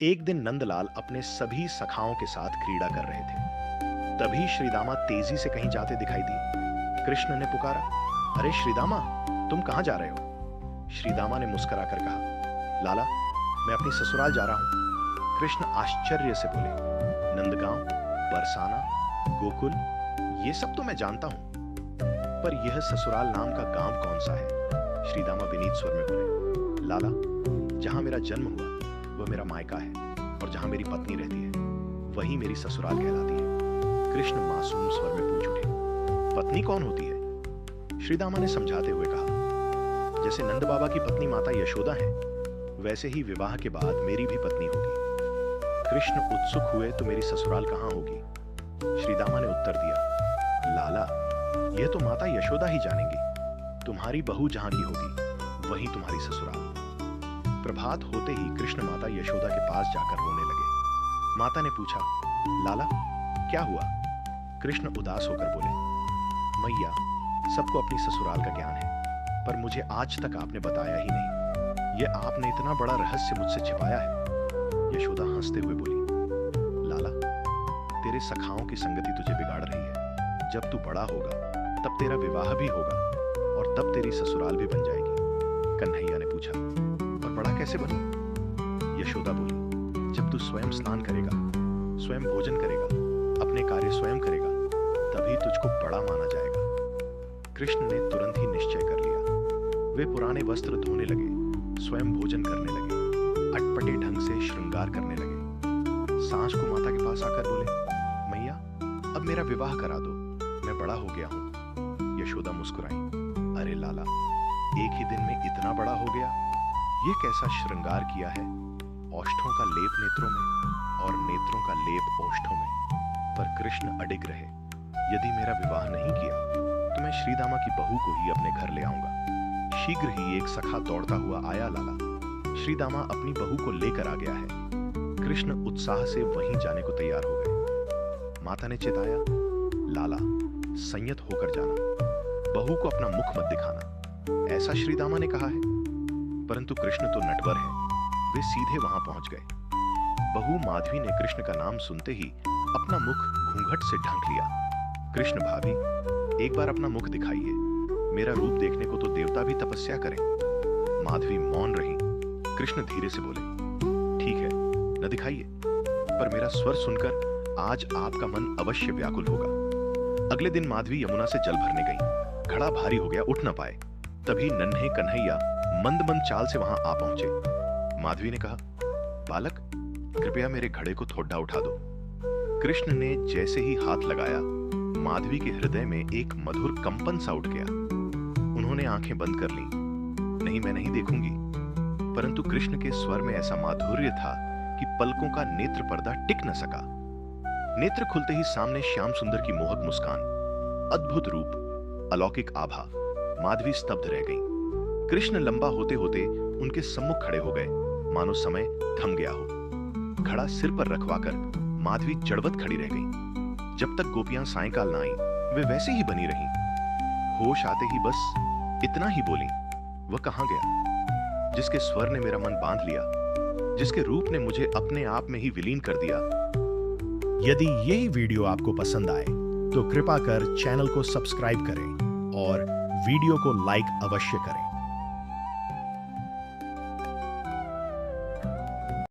एक दिन नंदलाल अपने सभी सखाओं के साथ क्रीड़ा कर रहे थे। तभी श्रीदामा तेजी से कहीं जाते दिखाई दिए। कृष्ण ने पुकारा, अरे श्रीदामा, तुम कहां जा रहे हो? श्रीदामा ने मुस्कुराकर कहा, लाला, मैं अपनी ससुराल जा रहा हूं। कृष्ण आश्चर्य से बोले, नंदगांव, बरसाना, गोकुल, ये सब तो मैं जानता हूं, पर यह ससुराल नाम का गांव कौन सा है? श्रीदामा विनीत स्वर में बोले, लाला, जहां मेरा जन्म हुआ वह मेरा मायका है, और जहां मेरी पत्नी रहती है वही मेरी ससुराल कहलाती है। कृष्ण मासूम स्वर में पूछ उठे, पत्नी कौन होती है? श्रीदामा ने समझाते हुए कहा, जैसे नंद बाबा की पत्नी माता यशोदा है, वैसे ही विवाह के बाद मेरी भी पत्नी होगी। कृष्ण उत्सुक हुए, तो मेरी ससुराल कहां होगी? श्रीदामा ने उत्तर दिया, लाला, यह तो माता यशोदा ही जानेंगी। तुम्हारी बहू जहां की होगी वही तुम्हारी ससुराल। प्रभात होते ही कृष्ण माता यशोदा के पास जाकर रोने लगे। माता ने पूछा, लाला, क्या हुआ? कृष्ण उदास होकर बोले, मैया, सबको अपनी ससुराल का ज्ञान है, पर मुझे आज तक आपने बताया ही नहीं। यह आपने इतना बड़ा रहस्य मुझसे छिपाया है। यशोदा हंसते हुए बोली, लाला, तेरे सखाओं की संगति तुझे बिगाड़ रही है। जब तू बड़ा होगा तब तेरा विवाह भी होगा, और तब तेरी ससुराल भी बन जाएगी। कन्हैया ने पूछा, और बड़ा कैसे बनूं? यशोदा बोली, जब तू स्वयं स्नान करेगा, स्वयं भोजन करेगा, अपने कार्य स्वयं करेगा, तभी तुझको बड़ा माना जाएगा। कृष्ण ने तुरंत ही निश्चय कर लिया। वे पुराने वस्त्र धोने लगे, स्वयं भोजन करने लगे, अटपटे ढंग से श्रृंगार करने लगे। सांझ को माता के पास आकर बोले, मैया, अब मेरा विवाह करा दो, मैं बड़ा हो गया हूं। यशोदा मुस्कुराई, अरे लाला, एक ही दिन में इतना बड़ा हो गया? ये कैसा श्रृंगार किया है? ओष्ठों का लेप नेत्रों में और नेत्रों का लेप ओष्ठों में। पर कृष्ण अडिग रहे, यदि मेरा विवाह नहीं किया तो मैं श्रीदामा की बहू को ही अपने घर ले आऊंगा। शीघ्र ही एक सखा दौड़ता हुआ आया, लाला, श्रीदामा अपनी बहू को लेकर आ गया है। कृष्ण उत्साह से वहीं जाने को तैयार हो गए। माता ने चेताया, लाला, संयत होकर जाना, बहू को अपना मुख मत दिखाना, ऐसा श्रीदामा ने कहा है। परंतु कृष्ण तो नटवर है, वे सीधे वहां पहुंच गए। बहू माधवी ने कृष्ण का नाम सुनते ही अपना मुख घूंघट से ढक लिया। कृष्ण भाभी, एक बार अपना मुख दिखाइए, मेरा रूप देखने को तो देवता भी तपस्या करें। माधवी मौन रही। कृष्ण धीरे से बोले, ठीक है, न दिखाइए, पर मेरा स्वर सुनकर आज आपका मन अवश्य व्याकुल होगा। अगले दिन माधवी यमुना से जल भरने गई। घड़ा भारी हो गया, उठ न पाए। तभी नन्हे कन्हैया मंद मंद चाल से वहां आ पहुंचे। माधवी ने कहा, बालक, कृपया मेरे घड़े को थोड़ा उठा दो। कृष्ण ने जैसे ही हाथ लगाया, माधवी के हृदय में एक मधुर कंपन सा उठ गया। उन्होंने आंखें बंद कर ली। नहीं, मैं नहीं देखूंगी। परंतु कृष्ण के स्वर में ऐसा माधुर्य था कि पलकों का नेत्र पर्दा टिक न सका। नेत्र खुलते ही सामने श्याम सुंदर की मोहक मुस्कान, अद्भुत रूप, अलौकिक आभा। माधवी स्तब्ध रह गई। कृष्ण लंबा होते होते उनके सम्मुख खड़े हो गए, मानो समय थम गया हो। घड़ा सिर पर रखवाकर माधवी जड़वत खड़ी रह गई। जब तक गोपियां सायंकाल न आई, वे वैसे ही बनी रहीं। होश आते ही बस इतना ही बोली, वह कहां गया जिसके स्वर ने मेरा मन बांध लिया, जिसके रूप ने मुझे अपने आप में ही विलीन कर दिया। यदि यही वीडियो आपको पसंद आए तो कृपा कर चैनल को सब्सक्राइब करें और वीडियो को लाइक अवश्य करें।